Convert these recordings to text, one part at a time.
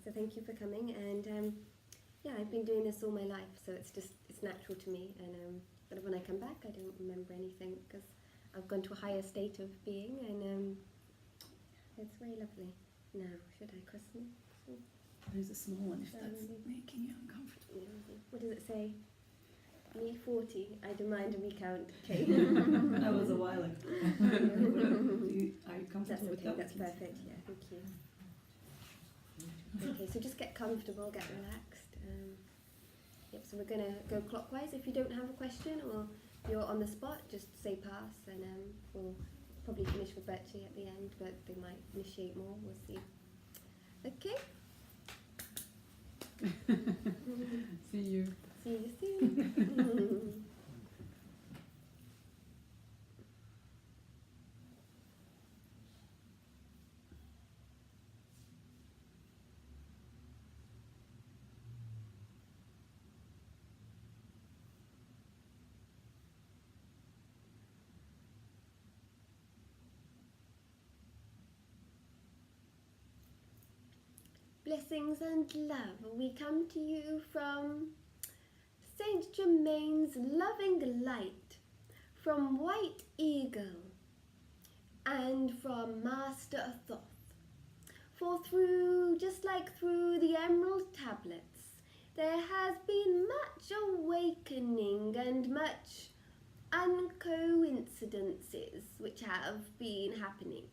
So thank you for coming. And yeah, I've been doing this all my life, so it's natural to me. And but when I come back, I don't remember anything because I've gone to a higher state of being, and it's very lovely. Now, should I christen? There's a small one if that's making you uncomfortable. What does it say? Me 40. I demand a recount. Okay. That was a while ago. Are you comfortable That's with okay. that? That's perfect. Yeah, thank you. Okay, so just get comfortable, get relaxed. Yep. So we're gonna go clockwise. If you don't have a question or you're on the spot, just say pass, and we'll probably finish with Bertie at the end, but they might initiate more. We'll see. Okay. See you. See you soon. Blessings and love. We come to you from Saint Germain's loving light, from White Eagle, and from Master Thoth. For just like through the emerald tablets, there has been much awakening and much uncoincidences which have been happening.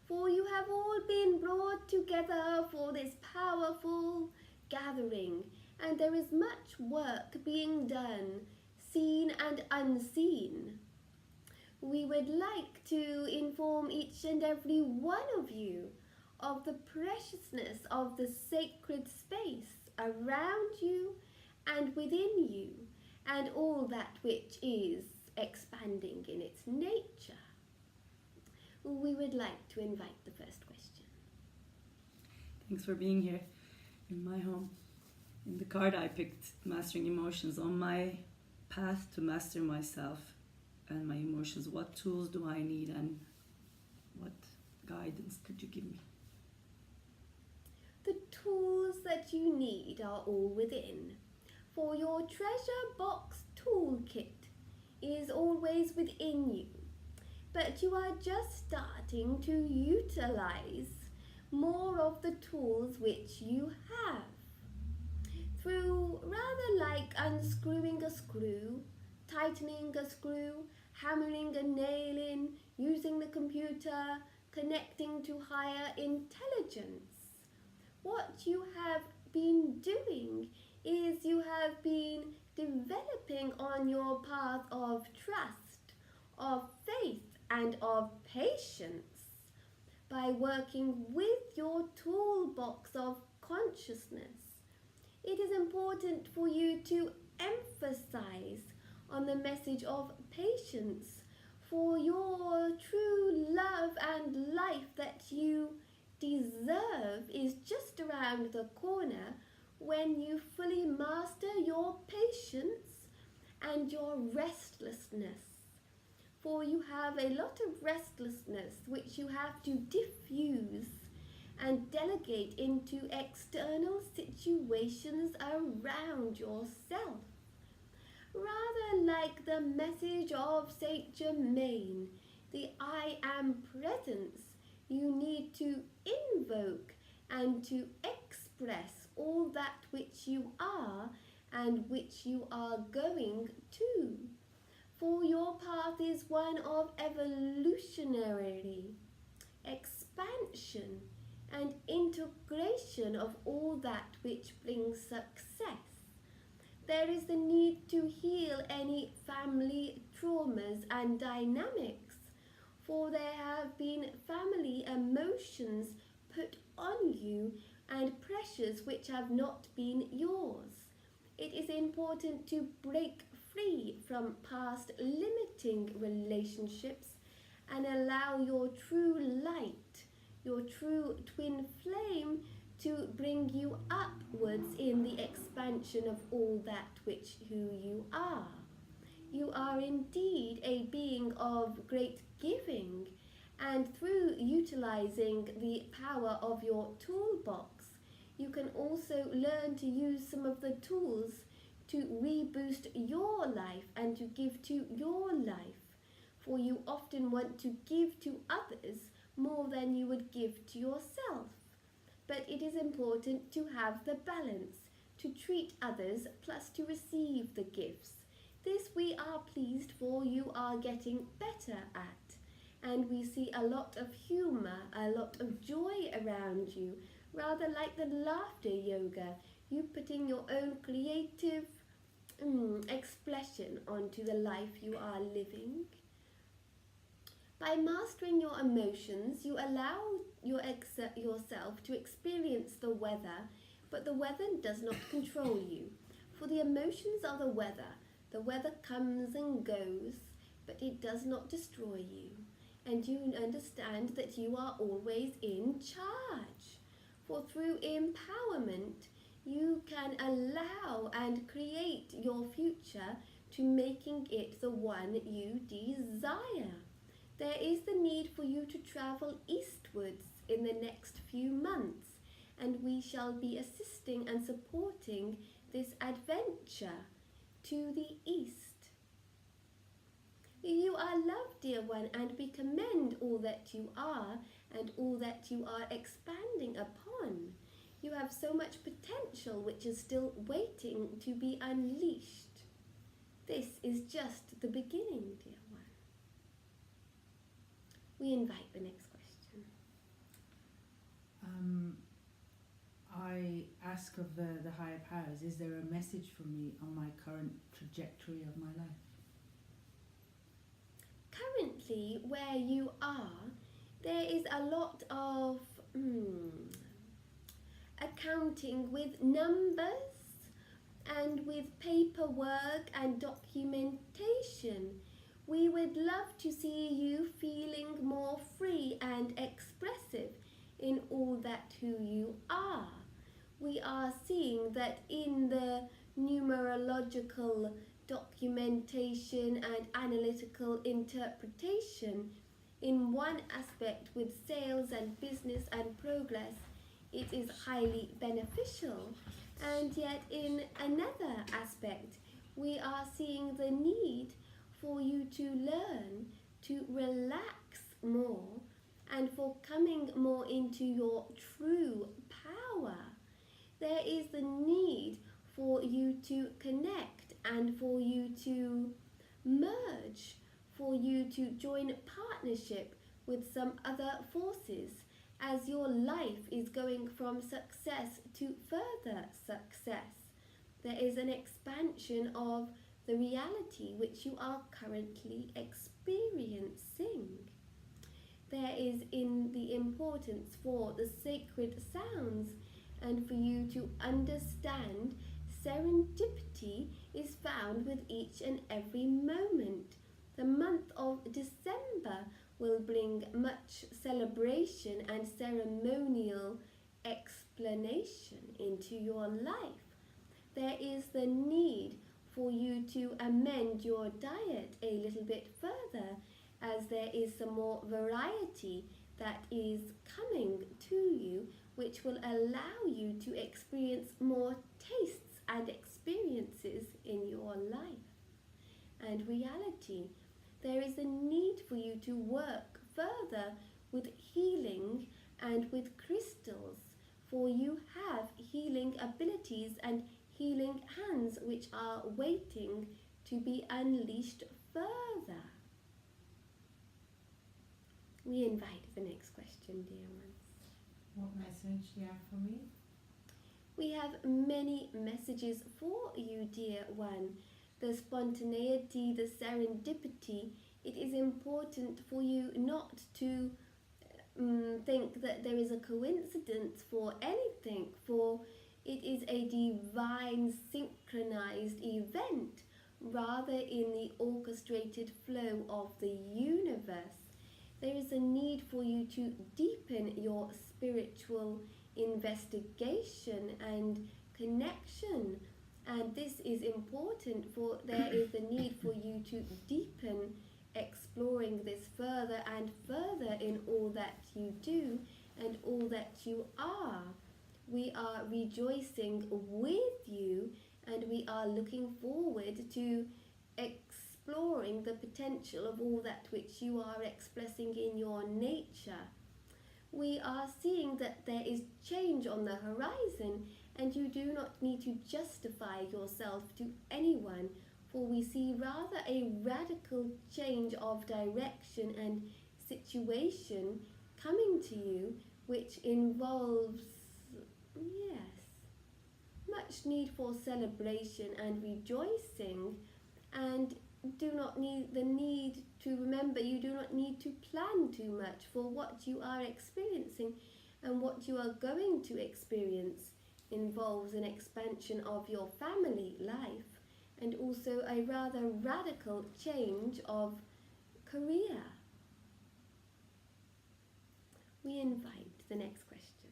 For you have all been brought together for this powerful gathering, and there is much work being done, seen and unseen. We would like to inform each and every one of you of the preciousness of the sacred space around you and within you, and all that which is expanding in its nature. We would like to invite the first question. Thanks for being here in my home. In the card I picked, Mastering Emotions. On my path to master myself and my emotions, what tools do I need and what guidance could you give me? The tools that you need are all within. For your treasure box toolkit is always within you. But you are just starting to utilize more of the tools which you have. Through rather like unscrewing a screw, tightening a screw, hammering a nail in, using the computer, connecting to higher intelligence. What you have been doing is you have been developing on your path of trust, of faith, and of patience by working with your toolbox of consciousness. It is important for you to emphasize on the message of patience, for your true love and life that you deserve is just around the corner when you fully master your patience and your restlessness. For you have a lot of restlessness which you have to diffuse and delegate into external situations around yourself. Rather like the message of Saint Germain, the I am presence, you need to invoke and to express all that which you are and which you are going to. For your path is one of evolutionary expansion and integration of all that which brings success. There is the need to heal any family traumas and dynamics, for there have been family emotions put on you and pressures which have not been yours. It is important to break free from past limiting relationships and allow your true light, your true twin flame to bring you upwards in the expansion of all that which who you are. You are indeed a being of great giving, and through utilizing the power of your toolbox, You can also learn to use some of the tools to reboost your life and to give to your life. For you often want to give to others more than you would give to yourself. But it is important to have the balance, to treat others plus to receive the gifts. This we are pleased for you are getting better at. And we see a lot of humour, a lot of joy around you, rather like the laughter yoga, you putting your own creative expression onto the life you are living. By mastering your emotions, you allow yourself to experience the weather, but the weather does not control you. For the emotions are the weather. The weather comes and goes, but it does not destroy you. And you understand that you are always in charge. For through empowerment, you can allow and create your future to making it the one you desire. There is the need for you to travel eastwards in the next few months, and we shall be assisting and supporting this adventure to the east. You are loved, dear one, and we commend all that you are and all that you are expanding upon. You have so much potential which is still waiting to be unleashed. This is just the beginning, dear one. We invite the next question. I ask of the higher powers, is there a message for me on my current trajectory of my life? Currently, where you are, there is a lot of accounting with numbers and with paperwork and documentation. We would love to see you feeling more free and expressive in all that who you are. We are seeing that in the numerological documentation and analytical interpretation, in one aspect with sales and business and progress, it is highly beneficial, and yet in another aspect, we are seeing the need for you to learn to relax more and for coming more into your true power. There is the need for you to connect and for you to merge, for you to join partnership with some other forces as your life is going from success to further success. There is an expansion of the reality which you are currently experiencing. There is in the importance for the sacred sounds and for you to understand serendipity is found with each and every moment. The month of December will bring much celebration and ceremonial explanation into your life. There is the need for you to amend your diet a little bit further, as there is some more variety that is coming to you, which will allow you to experience more tastes and experiences in your life. And reality, there is a need for you to work further with healing and with crystals, for you have healing abilities and healing hands which are waiting to be unleashed further. We invite the next question, dear ones. What message do you have for me? We have many messages for you, dear one. The spontaneity, the serendipity, it is important for you not to think that there is a coincidence for anything, for it is a divine synchronized event, rather in the orchestrated flow of the universe. There is a need for you to deepen your spiritual investigation and connection, and this is important, for there is the need for you to deepen exploring this further and further in all that you do and all that you are. We are rejoicing with you, and we are looking forward to exploring the potential of all that which you are expressing in your nature. We are seeing that there is change on the horizon, and you do not need to justify yourself to anyone, for we see rather a radical change of direction and situation coming to you, which involves, yes, much need for celebration and rejoicing, and do not need the need to remember you do not need to plan too much for what you are experiencing, and what you are going to experience involves an expansion of your family life and also a rather radical change of career. We invite the next question.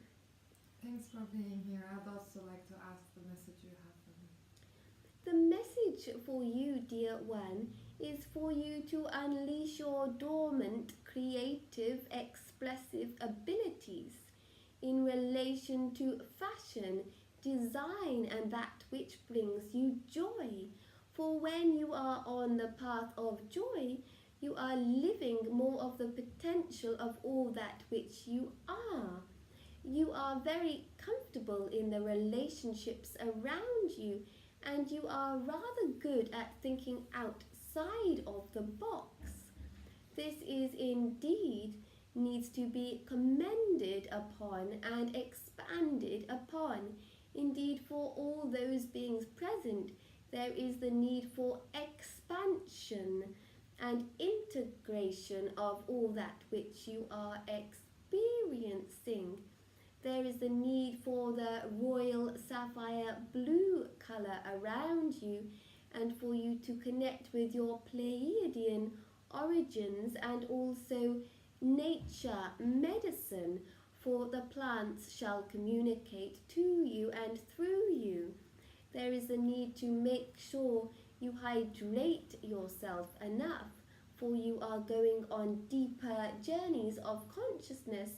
Thanks for being here. I'd also like to ask the message you have for me. The message for you, dear one, is for you to unleash your dormant, creative, expressive abilities in relation to fashion, design, and that which brings you joy. For when you are on the path of joy, you are living more of the potential of all that which you are. You are very comfortable in the relationships around you, and you are rather good at thinking outside of the box. This is indeed needs to be commended upon and expanded upon. Indeed, for all those beings present, there is the need for expansion and integration of all that which you are experiencing. There is the need for the royal sapphire blue colour around you, and for you to connect with your Pleiadian origins, and also nature medicine, for the plants shall communicate to you and through you. There is a need to make sure you hydrate yourself enough, for you are going on deeper journeys of consciousness,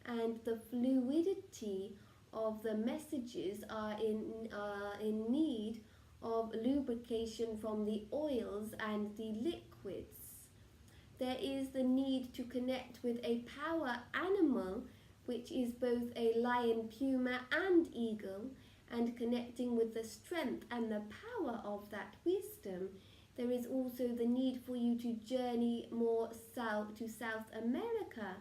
and the fluidity of the messages are in need of lubrication from the oils and the liquids. There is the need to connect with a power animal, which is both a lion, puma, and eagle, and connecting with the strength and the power of that wisdom. There is also the need for you to journey more south to South America,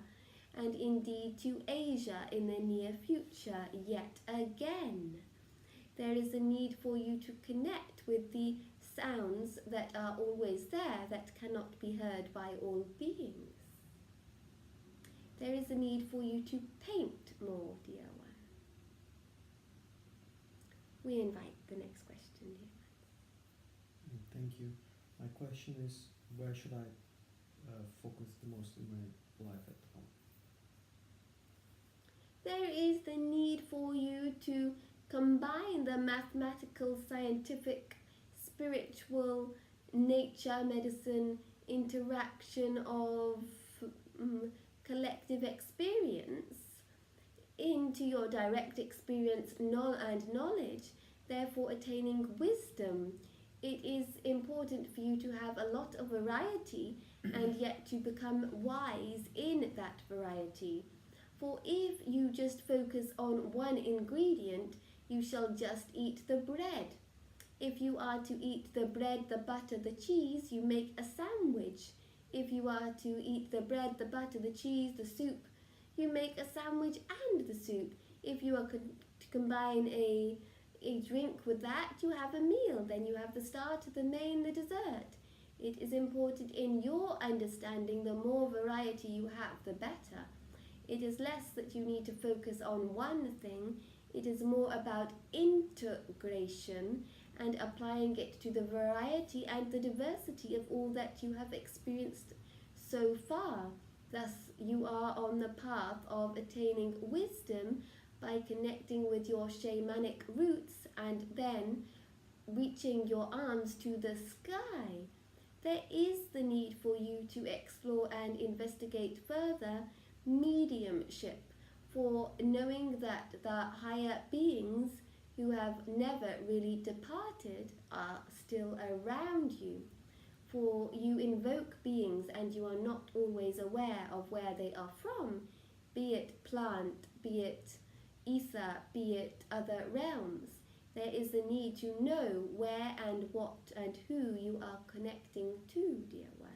and indeed to Asia in the near future yet again. There is a need for you to connect with the sounds that are always there, that cannot be heard by all beings. There is a need for you to paint more, dear one. We invite the next question, dear one. Thank you. My question is, where should I focus the most in my life at the moment? There is the need for you to combine the mathematical, scientific, spiritual, nature, medicine, interaction of collective experience into your direct experience and knowledge, therefore attaining wisdom. It is important for you to have a lot of variety and yet to become wise in that variety. For if you just focus on one ingredient, you shall just eat the bread. If you are to eat the bread, the butter, the cheese, you make a sandwich. If you are to eat the bread, the butter, the cheese, the soup, you make a sandwich and the soup. If you are to combine a drink with that, you have a meal. Then you have the starter, the main, the dessert. It is important in your understanding, the more variety you have, the better. It is less that you need to focus on one thing. It is more about integration and applying it to the variety and the diversity of all that you have experienced so far. Thus, you are on the path of attaining wisdom by connecting with your shamanic roots and then reaching your arms to the sky. There is the need for you to explore and investigate further mediumship, for knowing that the higher beings who have never really departed are still around you. For you invoke beings and you are not always aware of where they are from, be it plant, be it ether, be it other realms. There is the need to know where and what and who you are connecting to, dear one.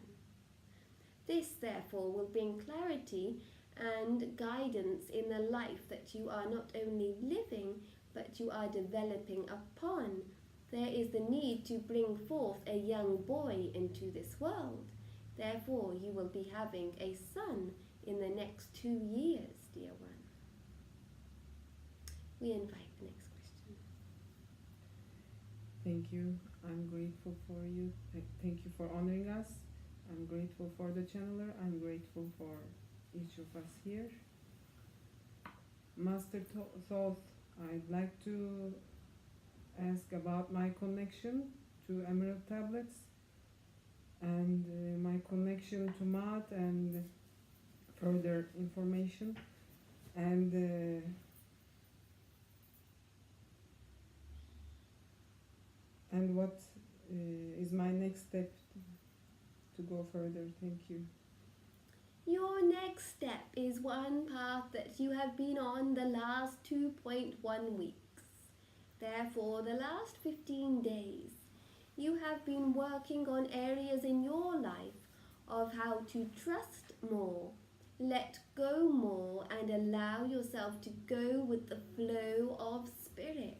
This, therefore, will bring clarity and guidance in the life that you are not only living, but you are developing upon. There is the need to bring forth a young boy into this world. Therefore, you will be having a son in the next 2 years, dear one. We invite the next question. Thank you. I'm grateful for you. Thank you for honoring us. I'm grateful for the channeler. I'm grateful for each of us here. Master Thoth, I'd like to ask about my connection to Emerald Tablets and my connection to Maat and further information, and what is my next step to go further. Thank you. Your next step is one path that you have been on the last 2.1 weeks. Therefore, the last 15 days, you have been working on areas in your life of how to trust more, let go more, and allow yourself to go with the flow of spirit.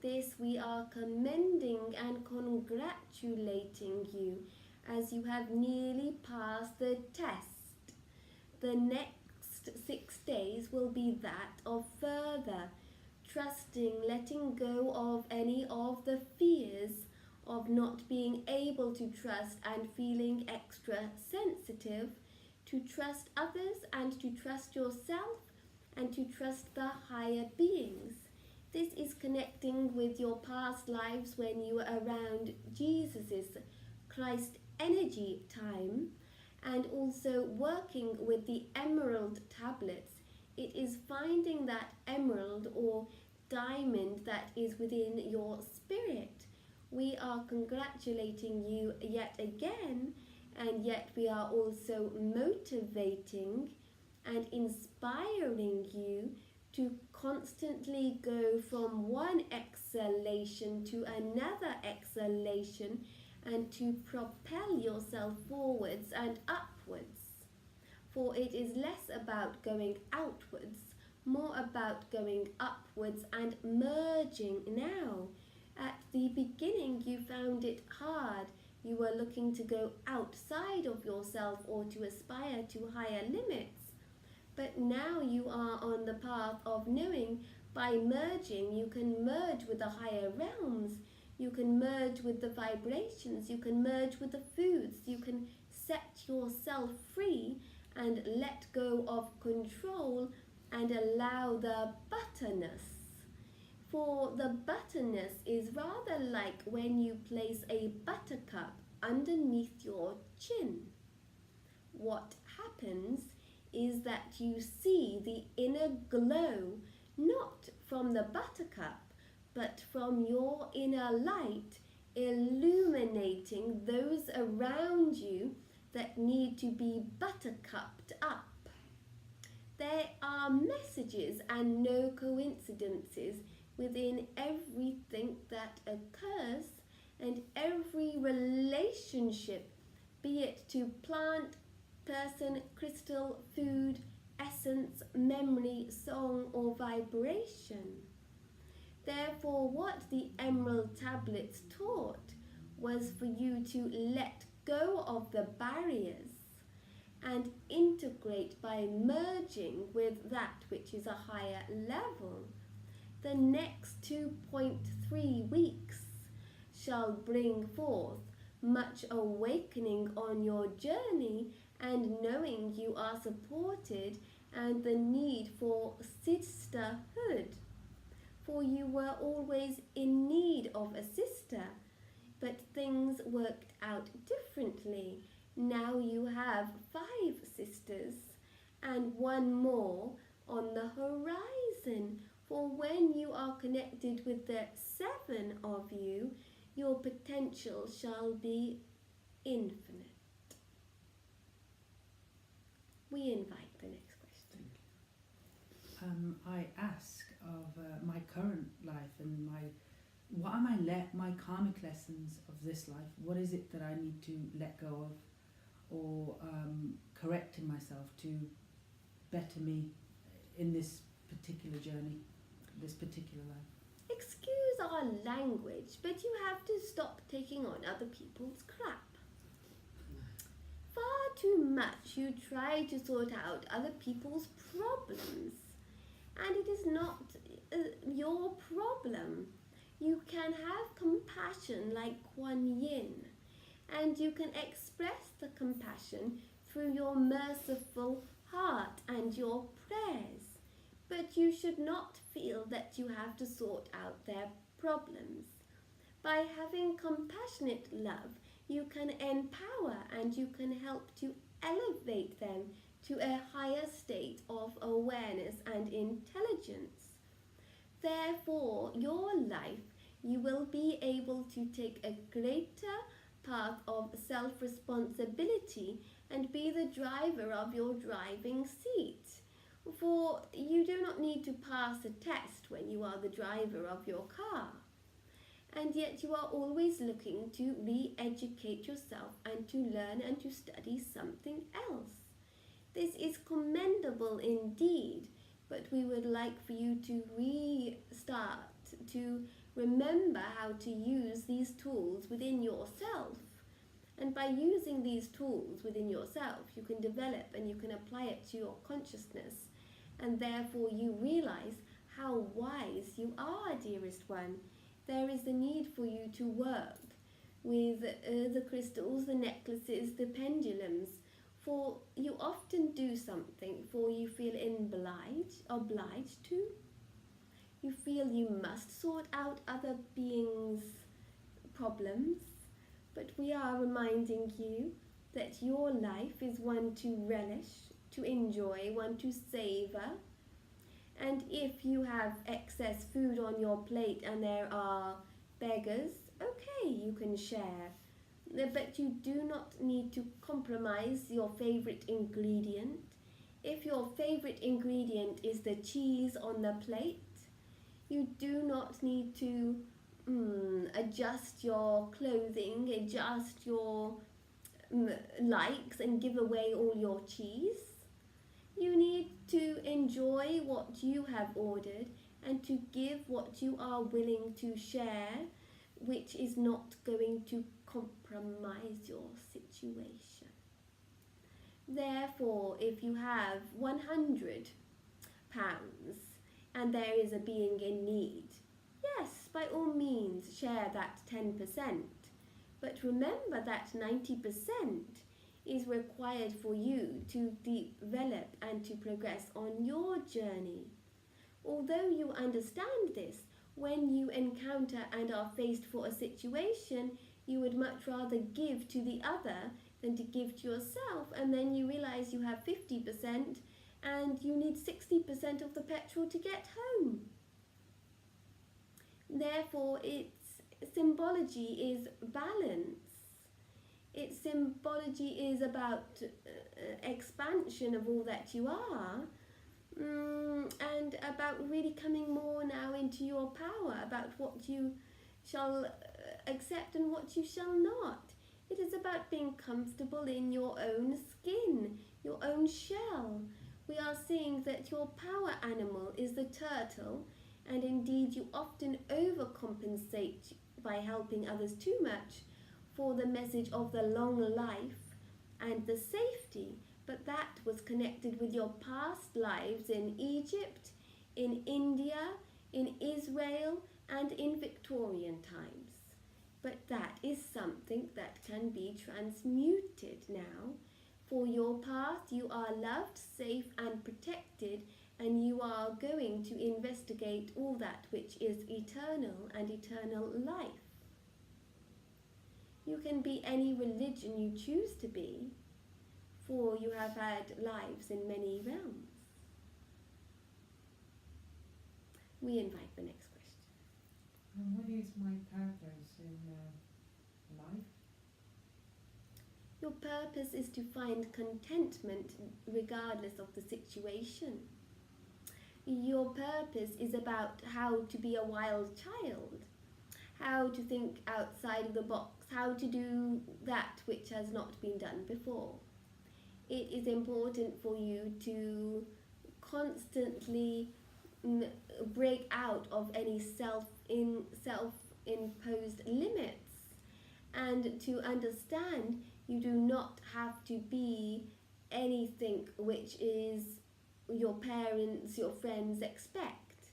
This we are commending and congratulating you as you have nearly passed the test. The next 6 days will be that of further trusting, letting go of any of the fears of not being able to trust and feeling extra sensitive, to trust others and to trust yourself and to trust the higher beings. This is connecting with your past lives when you were around Jesus's Christ energy time, and also working with the emerald tablets. It is finding that emerald or diamond that is within your spirit. We are congratulating you yet again, and yet we are also motivating and inspiring you to constantly go from one exhalation to another exhalation and to propel yourself forwards and upwards. For it is less about going outwards, more about going upwards and merging now. At the beginning you found it hard. You were looking to go outside of yourself or to aspire to higher limits. But now you are on the path of knowing by merging you can merge with the higher realms. You can merge with the vibrations, you can merge with the foods, you can set yourself free and let go of control and allow the butterness. For the butterness is rather like when you place a buttercup underneath your chin. What happens is that you see the inner glow, not from the buttercup, but from your inner light, illuminating those around you that need to be buttercupped up. There are messages and no coincidences within everything that occurs, and every relationship, be it to plant, person, crystal, food, essence, memory, song, or vibration. Therefore, what the emerald tablets taught was for you to let go of the barriers and integrate by merging with that which is a higher level. The next 2.3 weeks shall bring forth much awakening on your journey and knowing you are supported and the need for sisterhood. For you were always in need of a sister, but things worked out differently. Now you have 5 sisters and one more on the horizon. For when you are connected with the 7 of you, your potential shall be infinite. We invite the next question. I ask of my current life and what are my karmic lessons of this life? What is it that I need to let go of or correct in myself to better me in this particular journey, this particular life? Excuse our language, but you have to stop taking on other people's crap. Far too much you try to sort out other people's problems, and it is not your problem. You can have compassion like Kuan Yin, and you can express the compassion through your merciful heart and your prayers. But you should not feel that you have to sort out their problems. By having compassionate love, you can empower and you can help to elevate them to a higher state of awareness and intelligence. Therefore, your life, you will be able to take a greater path of self-responsibility and be the driver of your driving seat. For you do not need to pass a test when you are the driver of your car. And yet you are always looking to re-educate yourself and to learn and to study something else. This is commendable indeed, but we would like for you to restart, to remember how to use these tools within yourself. And by using these tools within yourself, you can develop and you can apply it to your consciousness. And therefore you realize how wise you are, dearest one. There is the need for you to work with the crystals, the necklaces, the pendulums. For you often do something for you feel obliged to. You feel you must sort out other beings' problems. But we are reminding you that your life is one to relish, to enjoy, one to savor. And if you have excess food on your plate and there are beggars, okay, you can share. But you do not need to compromise your favorite ingredient. If your favorite ingredient is the cheese on the plate, you do not need to adjust your clothing, adjust your likes and give away all your cheese. You need to enjoy what you have ordered and to give what you are willing to share, which is not going to compromise your situation. Therefore, if you have £100 and there is a being in need, yes, by all means share that 10%. But remember that 90% is required for you to develop and to progress on your journey. Although you understand this, when you encounter and are faced for a situation, you would much rather give to the other than to give to yourself, and then you realize you have 50% and you need 60% of the petrol to get home. Therefore, its symbology is balance. Its symbology is about expansion of all that you are, and about really coming more now into your power, about what you shall accept and what you shall not. It is about being comfortable in your own skin, your own shell. We are seeing that your power animal is the turtle, and indeed you often overcompensate by helping others too much for the message of the long life and the safety, but that was connected with your past lives in Egypt, in India, in Israel, and in Victorian times. But that is something that can be transmuted now. For your path, you are loved, safe, and protected, and you are going to investigate all that which is eternal and eternal life. You can be any religion you choose to be, for you have had lives in many realms. We invite the next question. What is my purpose in life? Your purpose is to find contentment regardless of the situation. Your purpose is about how to be a wild child, how to think outside of the box, how to do that which has not been done before. It is important for you to constantly break out of any self-imposed limits, and to understand you do not have to be anything which is your parents, your friends expect.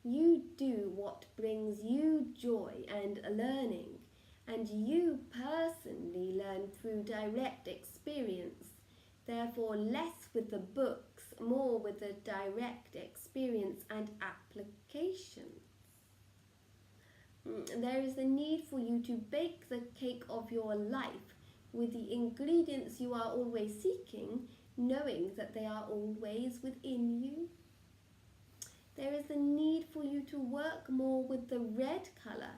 You do what brings you joy and learning, and you personally learn through direct experience. Therefore, less with the books, more with the direct experience and applications. There is a need for you to bake the cake of your life with the ingredients you are always seeking, knowing that they are always within you. There is a need for you to work more with the red colour,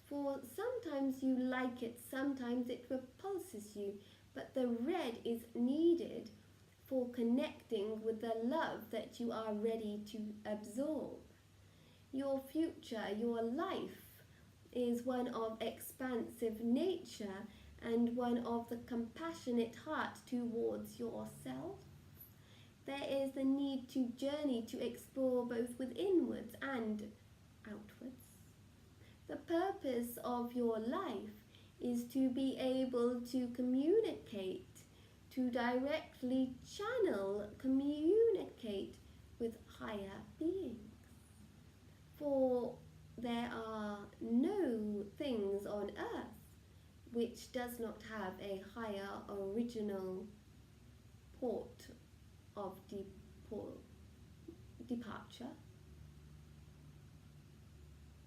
for sometimes you like it, sometimes it repulses you, but the red is needed for connecting with the love that you are ready to absorb. Your future, your life, is one of expansive nature and one of the compassionate heart towards yourself. There is the need to journey to explore both withinwards and outwards. The purpose of your life is to be able to communicate, to directly communicate with higher beings. For there are no things on earth which does not have a higher original port of departure.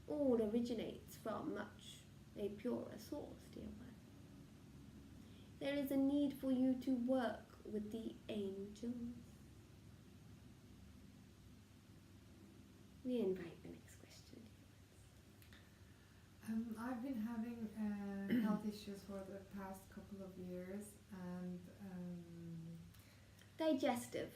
All originates from much a purer source, dear one. There is a need for you to work with the angels. We invite the next question, dear ones. I've been having health issues for the past couple of years, and Digestive.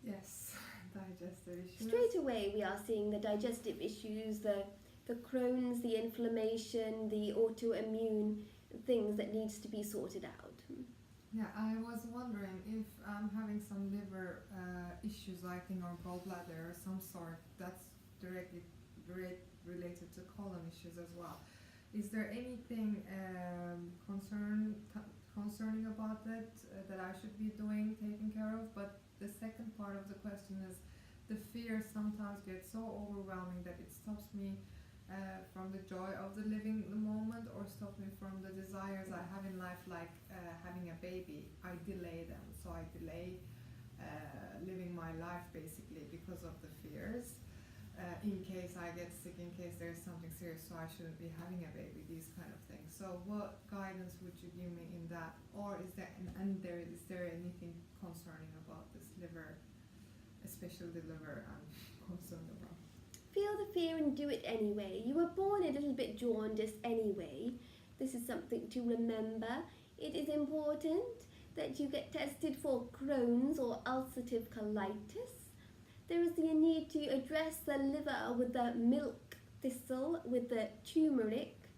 yes, digestive issues. Straight away we are seeing the digestive issues, the Crohn's, the inflammation, the autoimmune things that needs to be sorted out. Yeah, I was wondering if I'm having some liver issues, I think, or gallbladder or some sort that's directly related to colon issues as well. Is there anything concerning about that that I should be doing, taking care of? But the second part of the question is the fear sometimes gets so overwhelming that it stops me from the joy of the living the moment, or stop me from the desires I have in life, like having a baby. I delay them, so I delay living my life basically because of the fears. In case I get sick, in case there's something serious, so I shouldn't be having a baby, these kind of things. So what guidance would you give me in that? Or is there anything concerning about this liver, especially the liver I'm concerned about? Feel the fear and do it anyway. You were born a little bit jaundiced anyway. This is something to remember. It is important that you get tested for Crohn's or ulcerative colitis. There is the need to address the liver with the milk thistle, with the turmeric,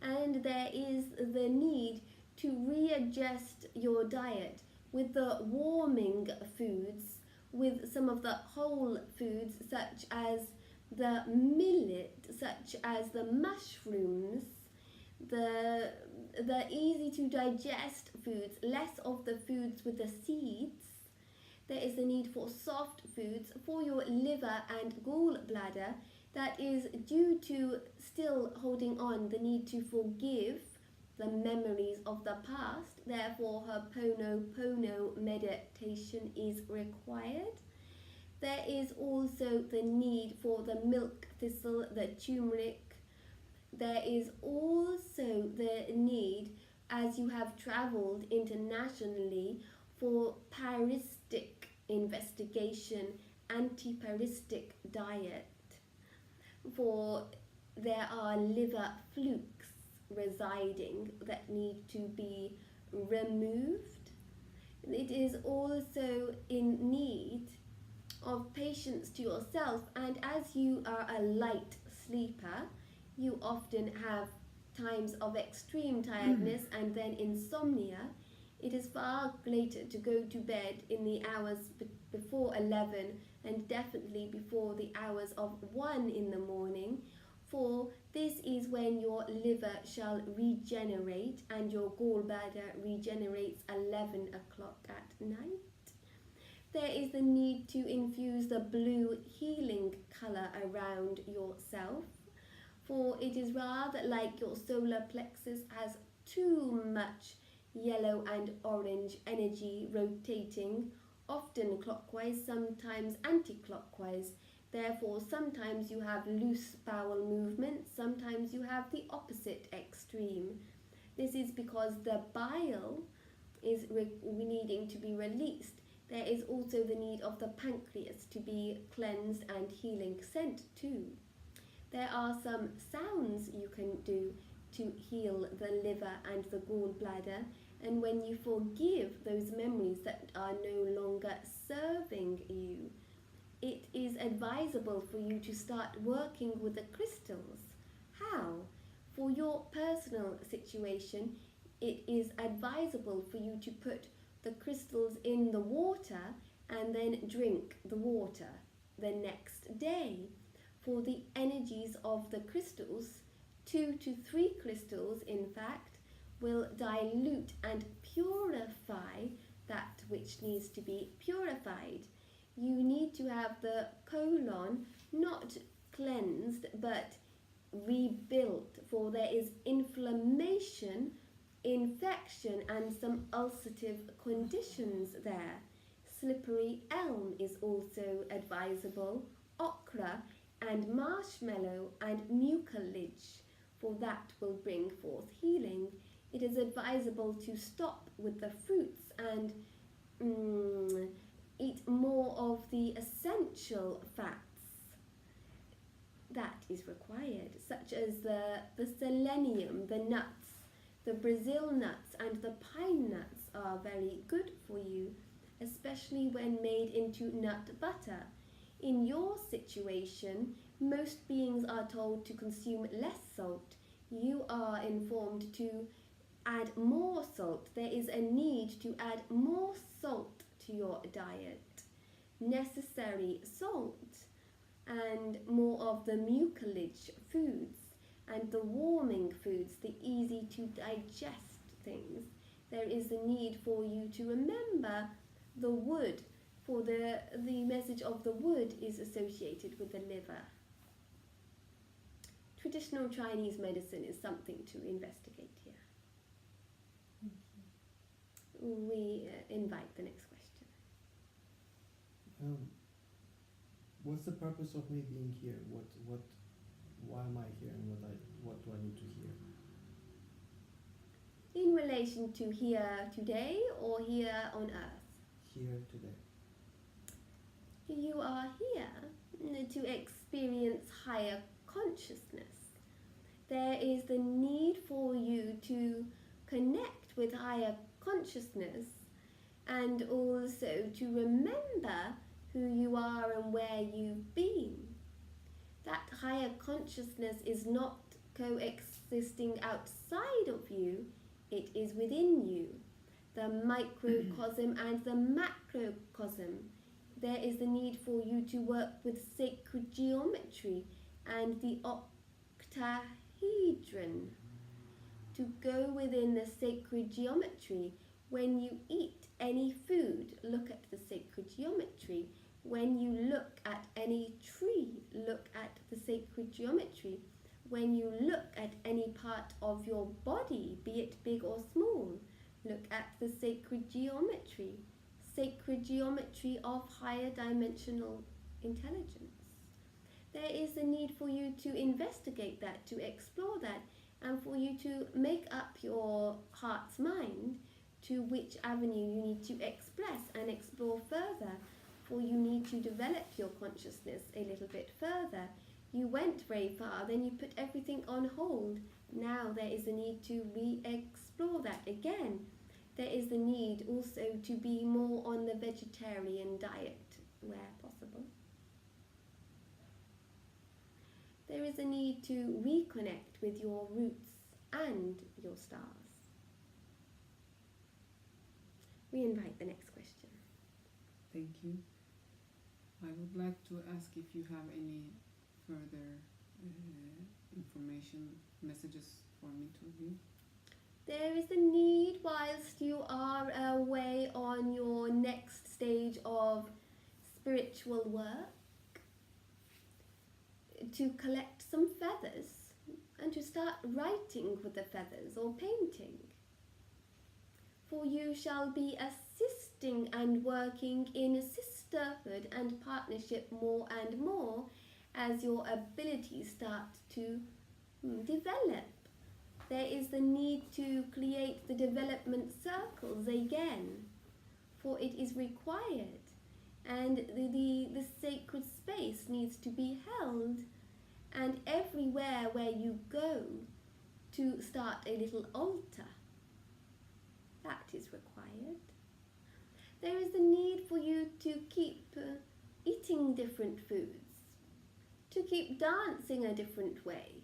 and there is the need to readjust your diet with the warming foods, with some of the whole foods such as the millet, such as the mushrooms, the easy to digest foods, less of the foods with the seeds. There is the need for soft foods for your liver and gallbladder that is due to still holding on the need to forgive the memories of the past. Therefore, Ho'oponopono meditation is required. There is also the need for the milk thistle, the turmeric. There is also the need, as you have travelled internationally, for paristic investigation, anti-paristic diet. for there are liver flukes residing that need to be removed. It is also in need of patience to yourself, and as you are a light sleeper, you often have times of extreme tiredness and then insomnia. It is far greater to go to bed in the hours before 11 and definitely before the hours of 1 in the morning, for this is when your liver shall regenerate and your gallbladder regenerates 11 o'clock at night. There is the need to infuse the blue healing colour around yourself, for it is rather like your solar plexus has too much yellow and orange energy rotating, often clockwise, sometimes anti-clockwise. Therefore, sometimes you have loose bowel movements, sometimes you have the opposite extreme. This is because the bile is needing to be released. There is also the need of the pancreas to be cleansed and healing sent to. There are some sounds you can do to heal the liver and the gallbladder, and when you forgive those memories that are no longer serving you, it is advisable for you to start working with the crystals. How? For your personal situation, it is advisable for you to put the crystals in the water and then drink the water the next day. For the energies of the crystals, 2 to 3 crystals in fact, will dilute and purify that which needs to be purified. You need to have the colon not cleansed but rebuilt, for there is inflammation, infection and some ulcerative conditions there. Slippery elm is also advisable, okra and marshmallow and mucilage, for that will bring forth healing. It is advisable to stop with the fruits and eat more of the essential fats that is required, such as the selenium, the nuts, the Brazil nuts and the pine nuts are very good for you, especially when made into nut butter. In your situation, most beings are told to consume less salt. You are informed to add more salt. There is a need to add more salt to your diet. Necessary salt and more of the mucilage foods and the warming foods, the easy to digest things. There is a need for you to remember the wood, for the message of the wood is associated with the liver. Traditional Chinese medicine is something to investigate here. We invite the next question. What's the purpose of me being here? Why am I here, and what do I need to hear? In relation to here today or here on earth? Here today. You are here to experience higher consciousness. There is the need for you to connect with higher consciousness and also to remember who you are and where you've been. That higher consciousness is not coexisting outside of you, it is within you. The microcosm and the macrocosm. There is the need for you to work with sacred geometry and the octahedron. To go within the sacred geometry. When you eat any food, look at the sacred geometry. When you look at any tree, look at the sacred geometry. When you look at any part of your body, be it big or small, look at the sacred geometry. Sacred geometry of higher dimensional intelligence. There is a need for you to investigate that, to explore that, and for you to make up your heart's mind to which avenue you need to express and explore further, for you need to develop your consciousness a little bit further. You went very far, then you put everything on hold. Now there is a need to re-explore that again. There is the need also to be more on the vegetarian diet where possible. There is a need to reconnect with your roots and your stars. We invite the next question. Thank you. I would like to ask if you have any further information, messages for me to read. There is a need, whilst you are away on your next stage of spiritual work, to collect some feathers and to start writing with the feathers or painting. For you shall be assisting and working in sisterhood and partnership more and more as your abilities start to develop. There is the need to create the development circles again, for it is required, and the sacred space needs to be held, and everywhere where you go to start a little altar. That is required. There is the need for you to keep eating different foods, to keep dancing a different way,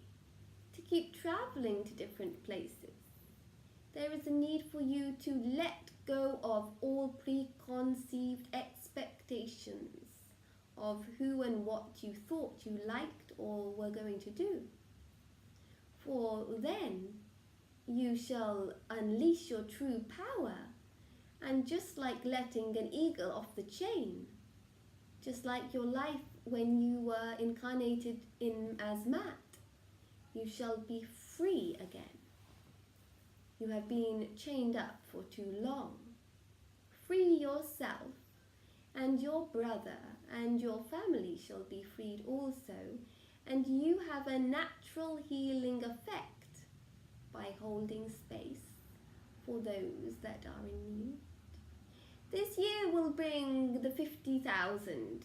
to keep traveling to different places. There is a need for you to let go of all preconceived expectations of who and what you thought you liked or were going to do. For then you shall unleash your true power, and just like letting an eagle off the chain, just like your life when you were incarnated in as Matt, you shall be free again. You have been chained up for too long. Free yourself, and your brother and your family shall be freed also, and you have a natural healing effect by holding space for those that are in need. This year will bring the 50,000,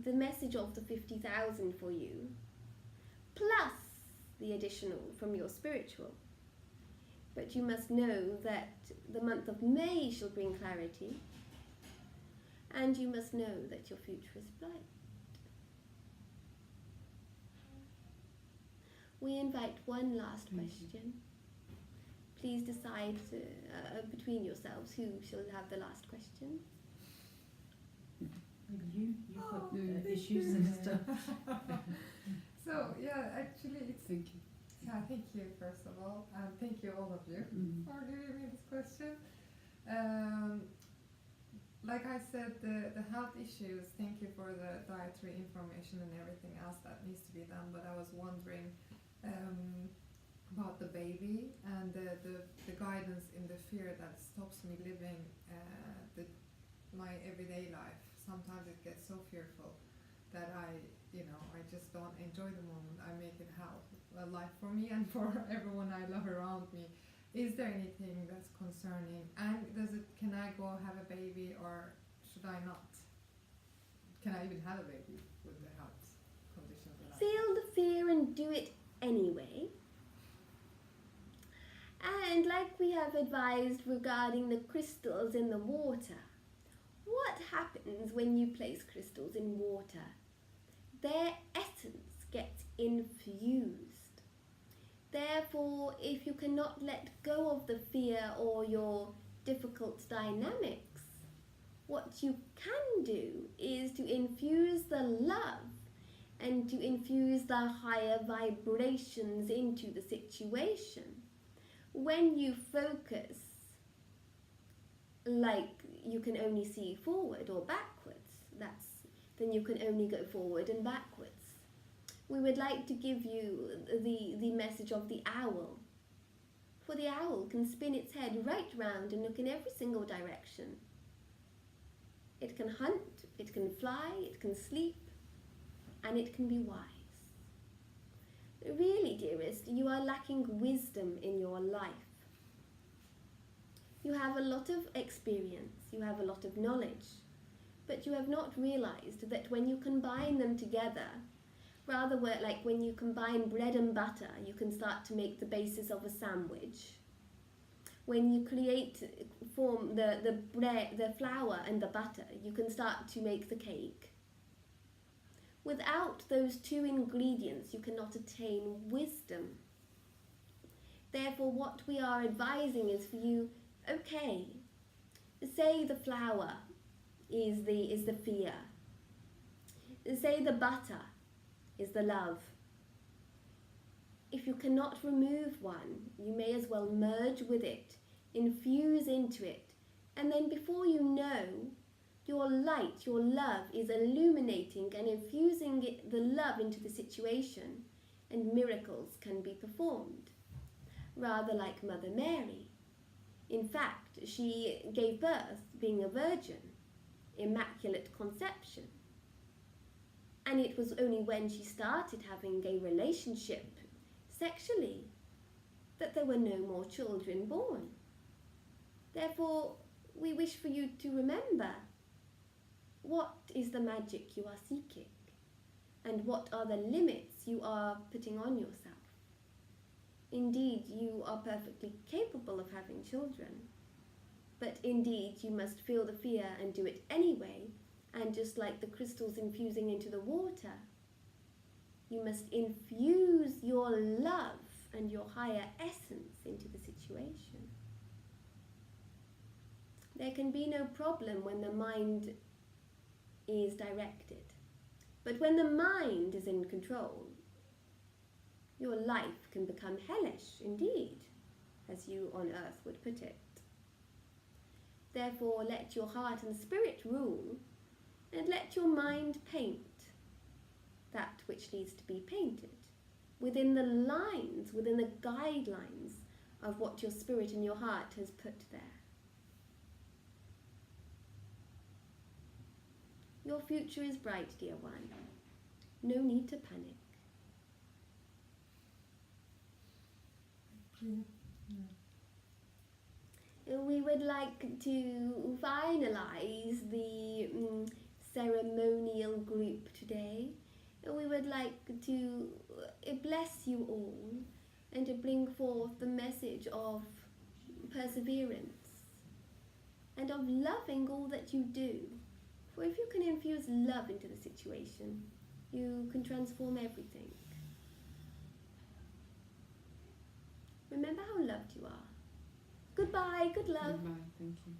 the message of the 50,000 for you, plus the additional from your spiritual. But you must know that the month of May shall bring clarity, and you must know that your future is bright. We invite one last question. Please decide between yourselves who shall have the last question. You've got Oh, issues and stuff. So yeah, actually it's Thank you. yeah, thank you first of all, and thank you all of you for giving me this question. Like I said, the health issues, thank you for the dietary information and everything else that needs to be done, but I was wondering about the baby and the guidance in the fear that stops me living my everyday life. Sometimes it gets so fearful that I just don't enjoy the moment. I make it hell a life for me and for everyone I love around me. Is there anything that's concerning? And can I go have a baby, or should I not? Can I even have a baby with the health conditions that I have? Feel the fear and do it anyway. And like we have advised regarding the crystals in the water, what happens when you place crystals in water? Their essence gets infused. Therefore, if you cannot let go of the fear or your difficult dynamics, what you can do is to infuse the love and to infuse the higher vibrations into the situation. When you focus like you can only see forward or backwards, then you can only go forward and backwards. We would like to give you the message of the owl. For the owl can spin its head right round and look in every single direction. It can hunt, it can fly, it can sleep, and it can be wise. Really, dearest, you are lacking wisdom in your life. You have a lot of experience, you have a lot of knowledge, but you have not realized that when you combine them together, Rather like when you combine bread and butter, you can start to make the basis of a sandwich. When you form the bread, the flour and the butter, you can start to make the cake. Without those two ingredients, you cannot attain wisdom. Therefore, what we are advising is for you, okay, say the flour is the fear. Say the butter is the love. If you cannot remove one, you may as well merge with it, infuse into it, and then before you know, your light, your love is illuminating and infusing the love into the situation, and miracles can be performed. Rather like Mother Mary. In fact, she gave birth being a virgin, immaculate conception. And it was only when she started having a relationship sexually that there were no more children born. Therefore, we wish for you to remember what is the magic you are seeking and what are the limits you are putting on yourself. Indeed, you are perfectly capable of having children, but indeed you must feel the fear and do it anyway, and just like the crystals infusing into the water, you must infuse your love and your higher essence into the situation. There can be no problem when the mind is directed, but when the mind is in control, your life can become hellish indeed, as you on earth would put it. Therefore, let your heart and spirit rule, and let your mind paint that which needs to be painted, within the lines, within the guidelines of what your spirit and your heart has put there. Your future is bright, dear one. No need to panic. We would like to finalize the ceremonial group today. We would like to bless you all and to bring forth the message of perseverance and of loving all that you do. For if you can infuse love into the situation, you can transform everything. Remember how loved you are. Goodbye, good love. Goodbye, thank you.